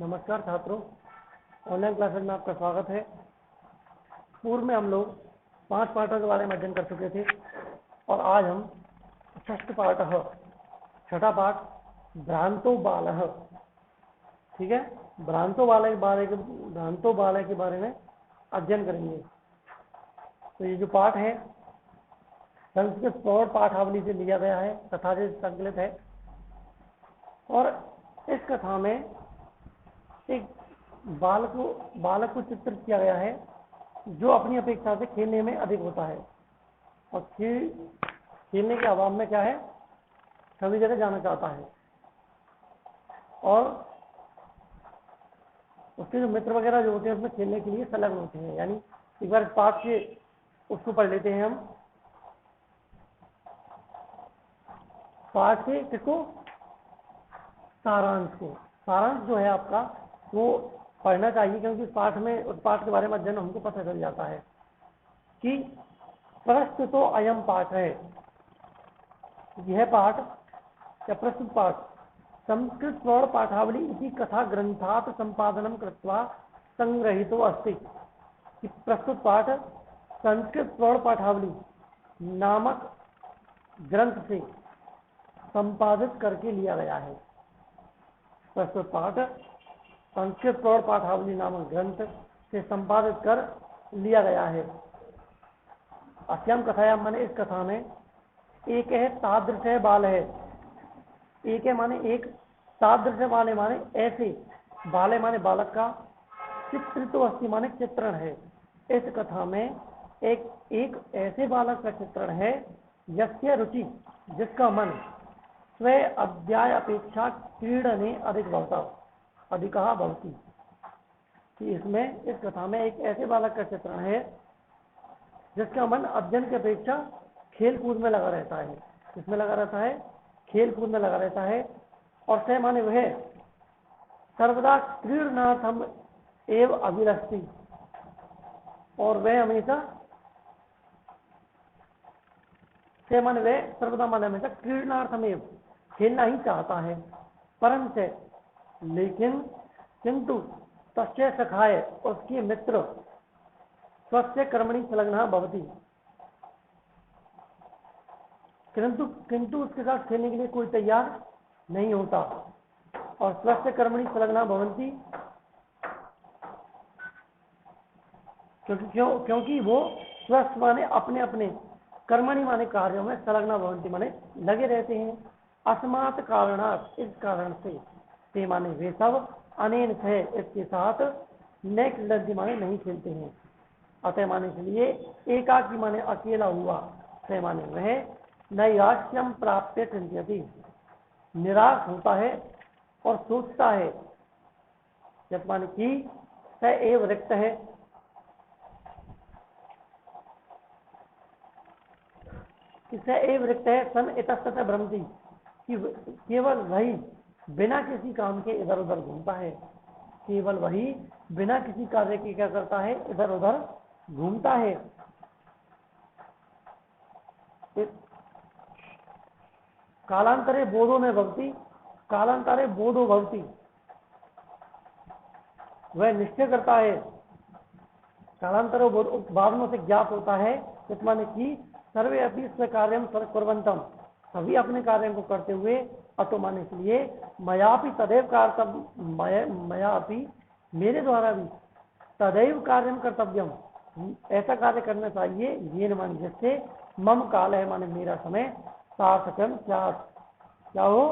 नमस्कार छात्रों, online classes में आपका स्वागत है। पूर्व में हम लोग 5 पाठों के बारे में अध्ययन कर चुके थे और आज हम षष्ठ पाठ छठा पाठ भ्रांतो बालः, ठीक है, भ्रांतो बालः के बारे में अध्ययन करेंगे। तो ये जो पाठ है संस्कृत प्रौढ़ पाठावली से लिया गया है, कथा से संकलित है और इस कथा में एक बालक को चित्रित किया गया है जो अपनी अपेक्षा से खेलने में अधिक होता है और खेलने के अभाव में क्या है, सभी जगह जाना चाहता है और उसके जो मित्र वगैरह जो होते हैं उसमें खेलने के लिए संलग्न होते हैं। यानी एक बार इस पाठ के उसको पढ़ लेते हैं हम। पाठ से किसको, सारांश जो है आपका वो पढ़ना चाहिए, क्योंकि उस पाठ के बारे में अध्ययन हमको पता चल जाता है कि प्रस्तुतो अयम पाठ है। यह पाठ या प्रस्तुत पाठ संस्कृत प्रौढ़ पाठावली इति कथा ग्रंथात संपादनम कृत्वा संग्रहितो अस्ति। कि प्रस्तुत पाठ संस्कृत प्रौढ़ पाठावली नामक ग्रंथ से संपादित करके लिया गया है। प्रस्तुत पाठ संस्कृत प्रौढ़ पाठावली नामक ग्रंथ से संपादित कर लिया गया है। अस्याम कथायाम माने इस कथा में एक है तादृश है बाल है, एक है माने एक, तादृश बाले माने ऐसे, बाले माने बालक का, चित्रितो अस्ति माने चित्रण है। इस कथा में एक ऐसे बालक का चित्रण है यस्य रुचि, जिसका मन स्व अध्याय अपेक्षा क्रीडने अधिकः भवति। कि इसमें इस कथा में एक ऐसे बालक का चित्रण है जिसका मन अध्ययन की अपेक्षा खेल कूद में लगा रहता है। किसमें लगा रहता है? खेल कूद में लगा रहता है। और स माने वह सर्वदा क्रीडनार्थम एव अभिलषति, और वह हमेशा, से माने वह सर्वदा माने हमेशा क्रीडनार्थम एव खेलना ही चाहता है। परंतु लेकिन किंतु तस्य सखाय, उसके मित्र, स्वस्य कर्मणि संलग्नः भवति, किंतु उसके साथ खेलने के लिए कोई तैयार नहीं होता। और स्वस्य कर्मणि संलग्नः भवन्ति, क्योंकि वो स्वस्थ माने अपने अपने, कर्मणि माने कार्यों में, संलग्नः भवन्ति माने लगे रहते हैं। अस्मात् कारणात्, इस कारण से माने वे सब, अनेन से इसके साथ, न क्रीडन्ति माने नहीं खेलते हैं। अतः माने इसलिए एकाकी माने अकेला हुआ, से माने वह नैराश्यम प्राप्य चिंत्यति, निराश होता है और सोचता है। जब माने कि स एव रिक्त है, कि स एव रिक्त है, सन इतस्ततः भ्रमति, कि केवल वही बिना किसी काम के इधर उधर घूमता है। केवल वही बिना किसी कार्य के क्या करता है? इधर उधर घूमता है। कालांतरे बोधो में भवति, कालांतरे बोधो भवति, वह निश्चय करता है। कालांतरो बाद में से ज्ञात होता है, माने कि सर्वे अपनी स्व कार्यम कुर्वन्तम, सभी अपने कार्यों को करते हुए, अतो माने इसलिए मयापि तदैव मयापि मेरे द्वारा भी, तदैव कार्यम कर्तव्यम, ऐसा कार्य करना चाहिए, ये न माने जिससे मम काल है माने मेरा समय, सार्थकम स्यात्, क्या हो?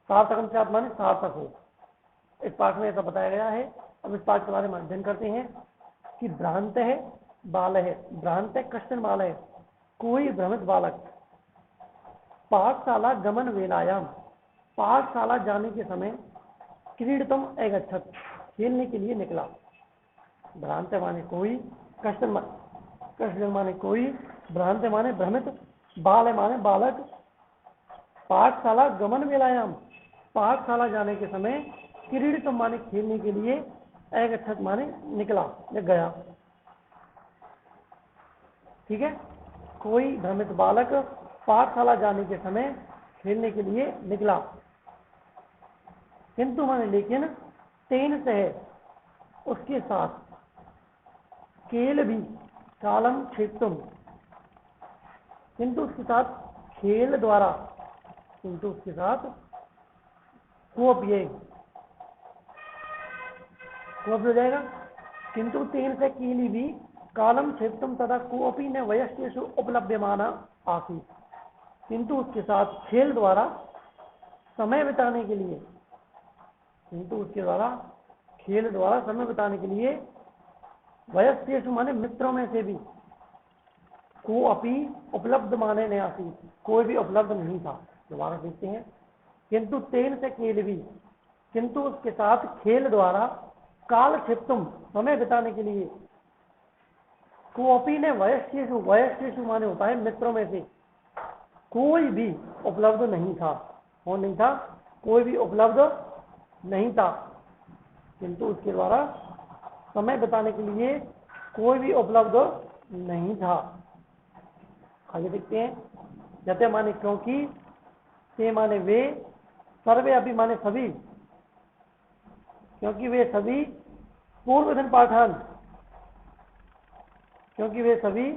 सार्थकम स्यात् माने सार्थक हो। इस पाठ में ऐसा बताया गया है। अब इस पाठ के बारे में अध्ययन करते हैं कि भ्रांत है बाल है, भ्रांत है कश्चन बाल है, कोई भ्रमित बालक, पाठशाला गमन वेलायाम, पाठशाला जाने के समय, क्रीडतम अगच्छत्, खेलने के लिए निकला। भ्रांत माने कोई, कश्चन माने कोई, भ्रांत माने भ्रमित, बाल माने बालक, पाठशाला गमन वेलायाम, पाठशाला जाने के समय, क्रीडतम माने खेलने के लिए, अगच्छत् माने निकला या गया। ठीक है, कोई भ्रमित बालक पाठशाला जाने के समय खेलने के लिए निकला। किंतु माने लेकिन तेन से उसके साथ केल भी कालम क्षेत्रम, किंतु उसके साथ खेल द्वारा, किंतु उसके साथ कोपिए कोप हो जाएगा। किंतु तेन से कीली भी कालम क्षेत्रम तथा कोपी ने वयस्येषु उपलभ्यमाना आसीत, किंतु उसके साथ खेल द्वारा समय बिताने के लिए, किंतु उसके द्वारा खेल द्वारा समय बिताने के लिए वयस्येषु माने मित्रों में से भी को अपी उपलब्ध माने नहीं आती, कोई भी उपलब्ध नहीं था। दोबारा देखते हैं। किंतु तेन से खेल भी, किंतु उसके साथ खेल द्वारा काल क्षिप्तुम समय बिताने के लिए कोपी ने वयस्येषु, वयस्येषु माने होता है मित्रों में से, कोई भी उपलब्ध नहीं था। कौन नहीं था? कोई भी उपलब्ध नहीं था। किंतु उसके द्वारा समय बिताने के लिए कोई भी उपलब्ध नहीं था। आगे देखते हैं। जते माने क्योंकि, ते माने वे, सर्वे अभी माने सभी, क्योंकि वे सभी पूर्व दिन पाठान, क्योंकि वे सभी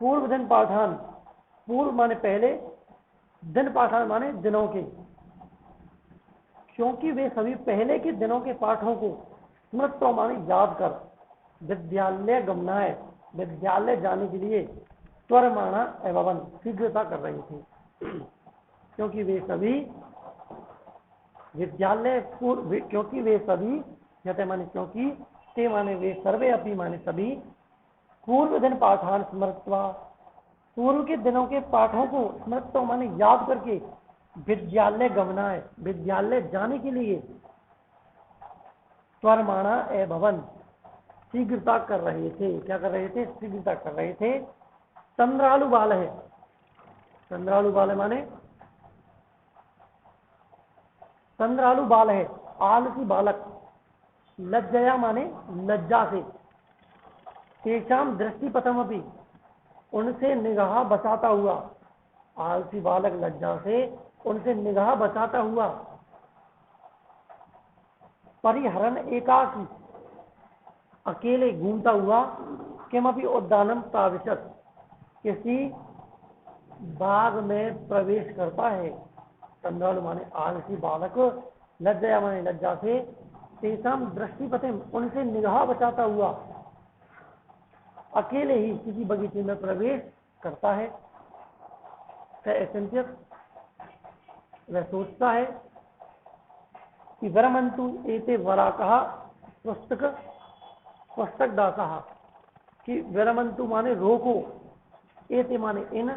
पूर्व दिन पाठान, पूर्व माने पहले, दिन पाठान माने दिनों के, क्योंकि वे सभी पहले के दिनों के पाठों को स्मृत्वा माने याद कर विद्यालय गमनाय, विद्यालय जाने के लिए त्वरमाणा एवं शीघ्रता कर रही थी। क्योंकि वे सभी विद्यालय पूर्व, क्योंकि वे सभी, जते माने क्योंकि, ते माने वे, सर्वे अपनी माने सभी, पूर्व दिन पाठान स्मृत्वा, पूर्व के दिनों के पाठों को स्मृत्वा माने याद करके विद्यालय गमनाय, विद्यालय जाने के लिए त्वरमाणा एवं शीघ्रता कर रहे थे। क्या कर रहे थे? शीघ्रता कर रहे थे। चंद्रालु बाल है, चंद्रालु बाल है माने चंद्रालु बाल है, आलसी बालक, लज्जया माने लज्जा से, तेषाम दृष्टिपथम अपनी, उनसे निगाह बचाता हुआ, आलसी बालक लज्जा से उनसे निगाह बचाता हुआ, परिहरण एकाकी, अकेले घूमता हुआ, किमपि उद्यानम प्राविशत, किसी बाग में प्रवेश करता है। चंद्रालु माने आलसी बालक, लज्जया माने लज्जा से, तेषाम दृष्टिपथे उनसे निगाह बचाता हुआ अकेले ही किसी बगीचे में प्रवेश करता है। वह सोचता है कि वरमंतु एते वरा कहा पुस्तक पुस्तक दासा, कि वरमंतु माने रोको, एते माने इन,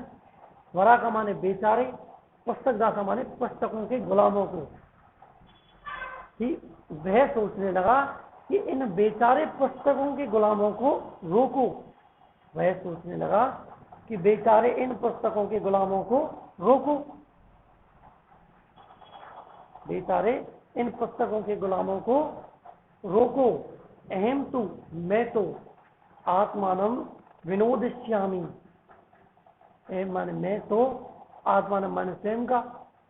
वरा का माने बेचारे, पुस्तक दासा माने पुस्तकों के गुलामों को। कि वह सोचने लगा कि इन बेचारे पुस्तकों के गुलामों को रोको, वह सोचने लगा कि बेचारे इन पुस्तकों के गुलामों को रोको, बेचारे इन पुस्तकों के गुलामों को रोको। अहम तु, मैं तो, आत्मानम विनोदिष्यामि, अहम माने मैं तो, आत्मानम माने स्वयं का,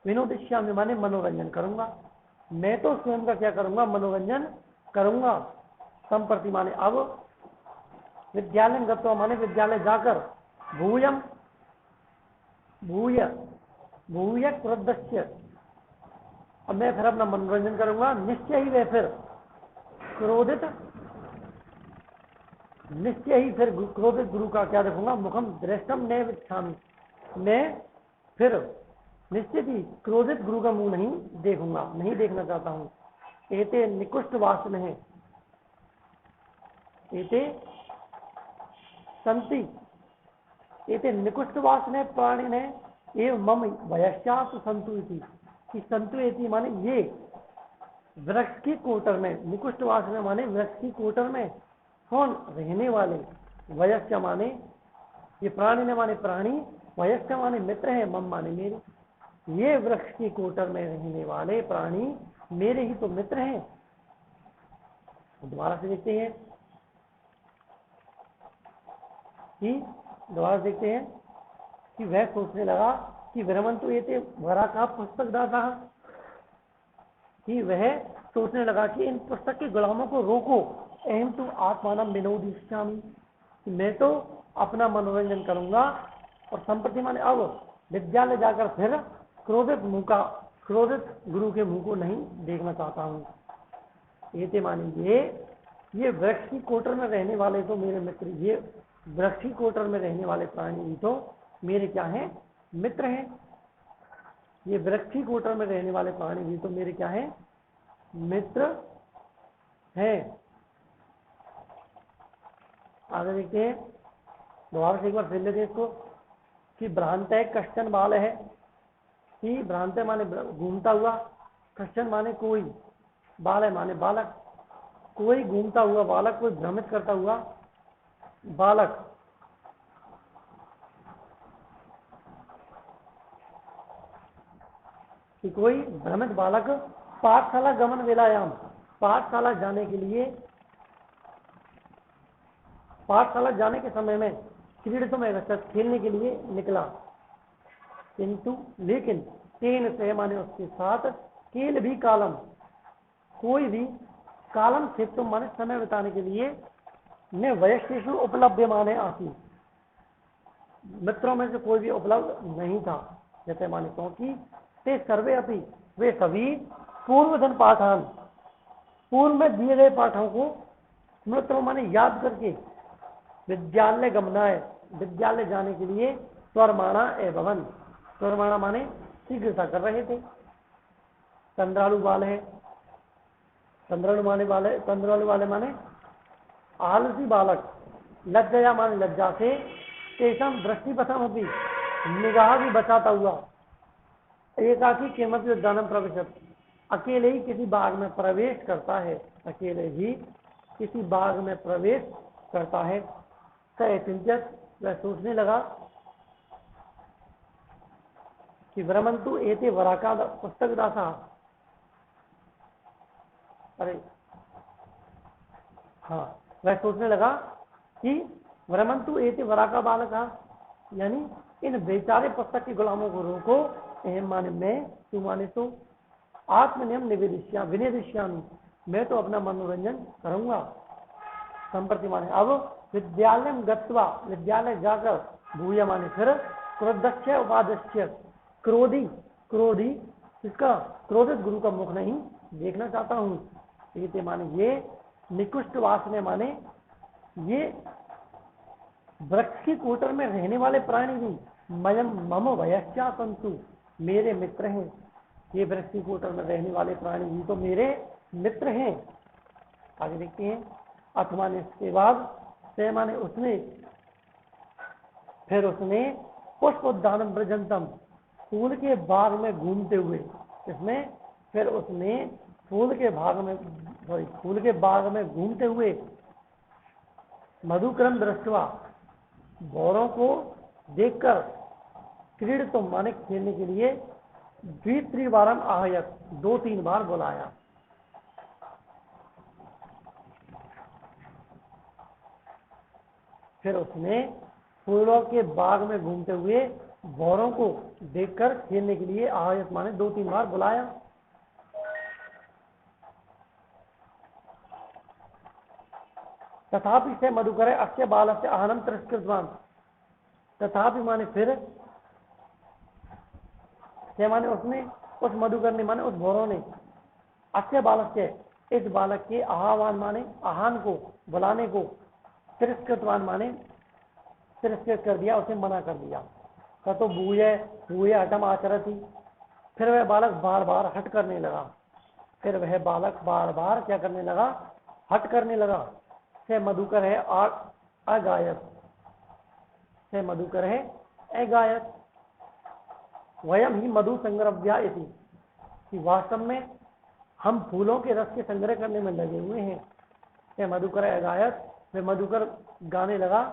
विनोदिष्यामि माने मनोरंजन करूंगा, मैं तो स्वयं का क्या करूंगा? मनोरंजन करूंगा। संप्रति माने अब, विद्यालय गत्वा माने विद्यालय जाकर, भूयम भूय भूय क्रोधस्य, अब मैं फिर अपना मनोरंजन करूंगा। निश्चय ही वह फिर क्रोधित, निश्चय ही फिर क्रोधित गुरु का क्या देखूंगा? मुखम दृष्टम न विच्छामि, मैं फिर निश्चित ही क्रोधित गुरु का मुंह नहीं देखूंगा, नहीं देखना चाहता हूं। एते निकुष्ट वासन है, एते संति, एते निकुष्ट वासन है प्राणी ने, एवं मम वयस्यात संतु इति, कि संतु इति माने ये वृक्ष की कोटर में, निकुष्ट वासन माने वृक्ष की कोटर में कौन रहने वाले, वयस्क माने ये प्राणी ने माने प्राणी, वयस्क माने मित्र है, मम माने मेरे, ये वृक्ष की कोटर में रहने वाले प्राणी मेरे ही तो मित्र हैं। दोबारा से देखते हैं कि, दोबारा देखते हैं कि वह सोचने लगा कि विरमंतु एते वरा का पुस्तक दाता, कि वह सोचने लगा कि इन पुस्तक के गुलामों को रोको, अहम तो आत्मानम विनोदिष्यामि, मैं तो अपना मनोरंजन करूंगा। और संप्रति माने अब विद्यालय जाकर फिर क्रोधित गुरु के मुंह को नहीं देखना चाहता हूँ। ये मानिए ये वृक्ष की कोटर में रहने वाले तो मेरे मित्र, ये वृक्ष की कोटर में रहने वाले प्राणी भी तो मेरे क्या हैं, मित्र हैं। ये वृक्ष की कोटर में रहने वाले प्राणी भी तो मेरे क्या हैं, मित्र हैं। आगे देखते हैं, दोबारा से एक बार फिर लेते हैं इसको कि भ्रांत है कश्चन बाल है, कि भ्रांत माने घूमता हुआ, कश्चन माने कोई, बाल है माने बालक, कोई घूमता हुआ बालक, कोई भ्रमित करता हुआ बालक। कि कोई भ्रमित बालक पाठशाला गमन वेलायाम, पाठशाला जाने के लिए, पाठशाला जाने के समय में क्रीडितुम एवं खेलने के लिए निकला, किंतु लेकिन तेन से माने उसके साथ केल भी कालम, कोई भी कालम से तुम माने समय बिताने के लिए ने वयस्केषु उपलब्ध माने आती, मित्रों में से कोई भी उपलब्ध नहीं था। जैसे माने क्योंकि ते सर्वे अपनी, वे सभी पूर्वधन पाठान, पूर्व में दिए गए पाठों को मित्रों माने याद करके विद्यालय गमनाए, विद्यालय जाने के लिए स्वरमाणा एवं, स्वरमाणा माने शीघ्रता कर रहे थे। तंद्रालु बाल है, तंद्रालु वाले माने आलसी बालक, लज्जया माने लज्जा से, तेषम दृष्टिपथम अपनी, निगाह भी बचाता हुआ, एकाकी किमपि उद्यानम प्रविशत, अकेले ही किसी बाग में प्रवेश करता है, अकेले ही किसी बाग में प्रवेश करता है। सचिंतित, वह सोचने लगा कि भ्रमंतु एते वराका पुस्तक दासा, अरे हाँ, वह सोचने लगा कि भ्रमंतु एते वराका बालका, यानी इन बेचारे पुस्तक के गुलामों को रोको, एहम माने मैं, तू माने तो, आत्मनियम विनिदिश्यामि, मैं तो अपना मनोरंजन करूंगा। संप्रति माने अब विद्यालय गत्वा, विद्यालय जाकर, भूय माने फिर, क्रोधस्य उपादस्य, क्रोधी इसका क्रोधित गुरु का मुख नहीं देखना चाहता हूँ। ये माने ये निकुष्ट वासने माने ये वृक्ष की कोटर में रहने वाले प्राणी भी मम वयस्या संतु, मेरे मित्र हैं। ये वृक्ष की कोटर में रहने वाले प्राणी भी तो मेरे मित्र हैं। आगे देखते हैं, अथवा ने इसके बाद से माने उसने, फिर उसने पुष्प उद्यानम ब्रजंतम, फूल के बाग में घूमते हुए, इसमें फिर उसने फूल के बाग में घूमते हुए, मधुक्रम दृष्टवा, भौरों को देखकर, क्रीडितुम माने खेलने के लिए, द्वित्रिवारम आहयत, 2-3 बार बुलाया। फिर उसने फूलों के बाग में घूमते हुए भौरों को देखकर खेलने के लिए आहयत माने 2-3 बार बुलाया। तथापि से मधुकर अस्य बाल से आहनम तिरस्कृतवान, तथापि माने फिर, से माने उसने, उस मधुकर ने माने उस भौरों ने, अस्य बालक से, इस बालक के आह्वान माने आहान को, बुलाने को, तिरस्कृतवान माने तिरस्कृत कर दिया, उसे मना कर दिया। तो भूय हठम आचरती, फिर वह बालक बार बार हट करने लगा, फिर वह बालक बार बार क्या करने लगा, हट करने लगा। से मधुकर है अगायत, से मधुकर है अगायत, वयम ही मधु संग्रव्या इति, कि वास्तव में हम फूलों के रस के संग्रह करने में लगे हुए हैं। से मधुकर अगायत, वे मधुकर गाने लगा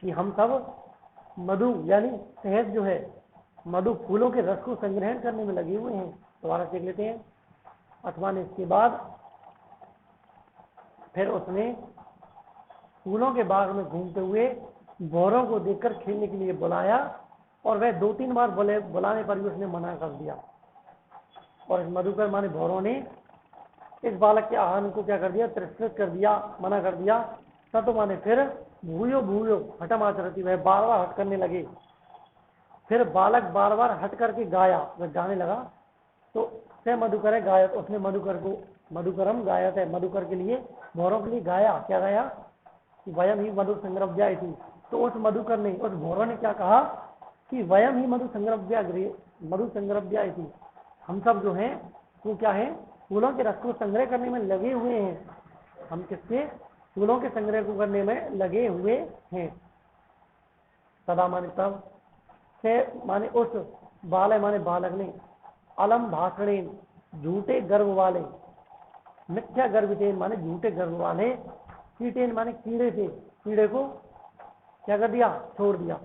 कि हम सब मधु यानी शहद जो है, मधु फूलों के रस को संग्रहण करने में लगे हुए हैं। दोबारा देख लेते हैं। अथवा ने इसके बाद फिर उसने फूलों के बाग में घूमते हुए भौरों को देखकर खेलने के लिए बुलाया, और वह 2-3 बार बुलाने पर भी उसने मना कर दिया। और इस मधुकर माने भौरों ने इस बालक के आहार को क्या कर दिया, तिरस्कृत कर दिया, मना कर दिया। ततो माने फिर, भूयो भूयो हठम आचरती, वह बार बार हट करने लगे। फिर बालक बार बार हट करके गाया, वह गाने लगा। तो से मधुकर है गायत, उसने मधुकर को, मधुकरम गायत है, मधुकर के लिए, भौरों के लिए गाया। क्या गाया कि वयम ही मधु संग्रव्या थी। तो उस मधुकर ने, उस भौरों ने क्या कहा कि वयम ही मधु संग्रव्या थी, हम सब जो हैं वो क्या है, फूलों के रस को संग्रह करने में लगे हुए हैं। हम किसके, फूलों के संग्रह को करने में लगे हुए हैं। सदा माने तब, से माने उस, बाल माने बालक ने, अलम भाषणे झूठे गर्भ वाले, मिथ्या गर्भितेन माने झूठे गर्भ वाले, कीटेन माने कीड़े से, कीड़े को क्या कर दिया, छोड़ दिया।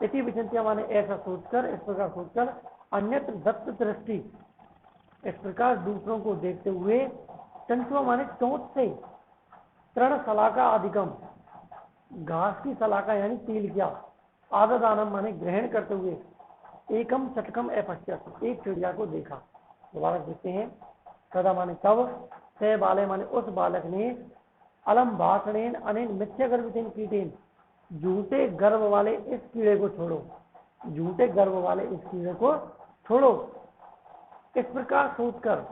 इसी विचिंत्या माने ऐसा सोचकर, इस प्रकार सोचकर, अन्यत्र दत्त दृष्टि, इस प्रकार दूसरों को देखते हुए, चंचुआ माने चोट से, तृण सलाका अधिकम, घास की सलाका यानी तिल क्या, आददानम माने ग्रहण करते हुए, एकम चटकम अपश्यत, एक चिड़िया को देखा। दोबारा देखते हैं। सदा माने तब, से बाले माने उस बालक ने, अलम भाषणेन अनेन मिथ्या गर्भितेन कीटेन, झूठे गर्भ वाले इस कीड़े को छोड़ो, झूठे गर्भ वाले इस कीड़े को छोड़ो। इस प्रकार सोचकर,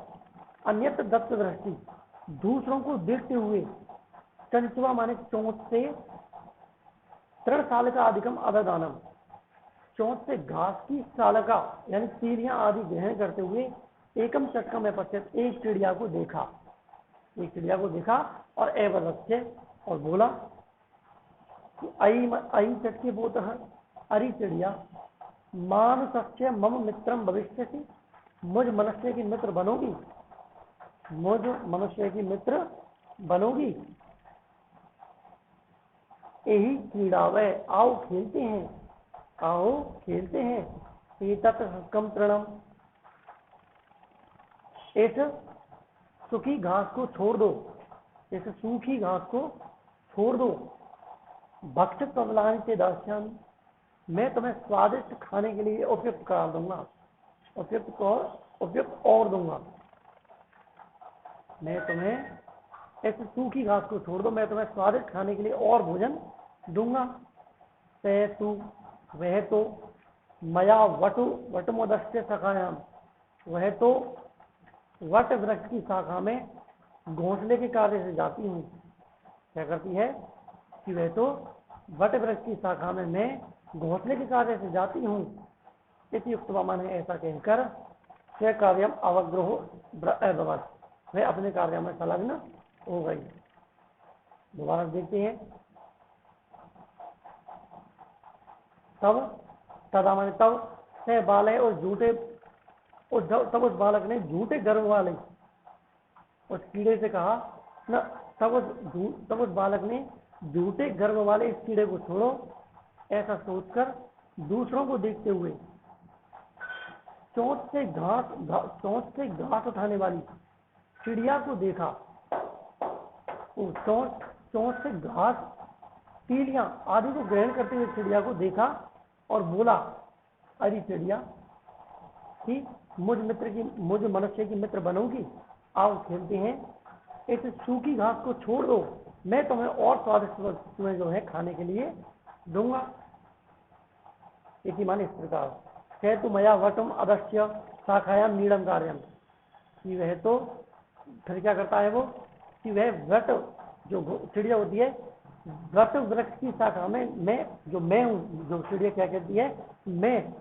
अन्यत्र दत्त दृष्टि, दूसरों को देखते हुए, चंचुआ माने चोंच से, तृण साल का अधिकम अददानम, चोंच से घास की सालका यानी तीलियां आदि ग्रहण करते हुए, एकम चटकम में पश्चित, एक चिड़िया को देखा, एक चिड़िया को देखा और एवरस्य, और बोला कि आई चटके बोत, अरी चिड़िया, मानुष्य मम मित्रम भविष्यसि, मुझ मनुष्य की मित्र बनोगी, मुझ मनुष्य की मित्र बनोगी। यही क्रीड़ा वह, आओ खेलते हैं, आओ खेलते हैं। एतत् कम तृणम, इस सूखी घास को छोड़ दो, इस सूखी घास को छोड़ दो। भक्ष कमलान से दास्याम, मैं तुम्हें स्वादिष्ट खाने के लिए उपयुक्त करार दूंगा, उपयुक्त और दूंगा। मैं तुम्हें, इस सूखी घास को छोड़ दो, मैं तुम्हें स्वादिष्ट खाने के लिए और भोजन दूंगा। से तू, वह तो, मया वटुमोदस्य शाखायाम, वह तो वट वृक्ष की शाखा में घोंसले के कार्य से जाती हूँ। क्या करती है कि वह तो वट वृक्ष की शाखा में मैं घोंसले के कार्य से जाती हूँ। इस युक्त ने ऐसा कहकर स्वयं कार्यम अवग्रहो अभवत, वह अपने कार्य में संलग्न हो गई। दोबारा देखते हैं। तब, तदा माने तब, से बालय और झूठे, तब उस बालक ने झूठे गर्भ वाले उस कीड़े से कहा न, तब उस बालक ने झूठे गर्भ वाले इस कीड़े को छोड़ो। ऐसा सोचकर दूसरों को देखते हुए, चोंच से घास उठाने वाली चिड़िया को देखा। चोंच से घास, तीलियां आदि को ग्रहण करते हुए चिड़िया को देखा और बोला, अरे चिड़िया कि मुझ मनुष्य की मित्र बनोगी, आओ खेलते हैं। इस सूखी घास को छोड़ दो, मैं तुम्हें और स्वादिष्ट तुम्हें जो है खाने के लिए दूंगा। इसी माने इस प्रकार, कहतु मया वटम अदस्य शाखायाम नीड़म कार्यम, कि वह तो फिर क्या करता है वो, कि वह वट, जो चिड़िया होती है, वट वृक्ष की शाखा में मैं हूँ, जो चिड़िया क्या कहती है, मैं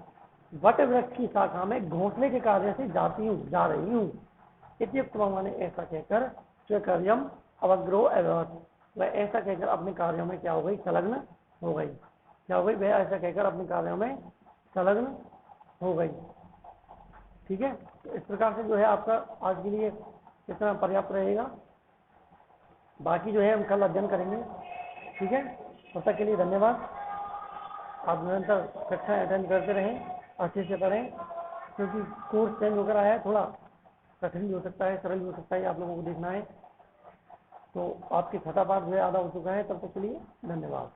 वट वृक्ष की शाखा में घोंसले के कार्य से जा रही हूँ। इत्युक्त ने ऐसा कहकर स्वकार्यम अवग्रहो अभवत्, वह ऐसा कहकर अपने कार्यों में क्या हो गई, संलग्न हो गई। क्या हो गई, वह ऐसा कहकर अपने कार्यों में संलग्न हो गई। ठीक है, तो इस प्रकार से जो है आपका आज के लिए इतना पर्याप्त रहेगा। बाकी जो है हम कल अध्ययन करेंगे। ठीक है, तब तक के लिए धन्यवाद। आप निरंतर कक्षाएं अटेंड करते रहें, अच्छे से पढ़ें, क्योंकि कोर्स चेंज होकर आया है, थोड़ा कठिन भी हो सकता है, सरल भी हो सकता है, आप लोगों को देखना है। तो आपकी छठा पाठ जो है आधा हो चुका है। तब तक के लिए धन्यवाद।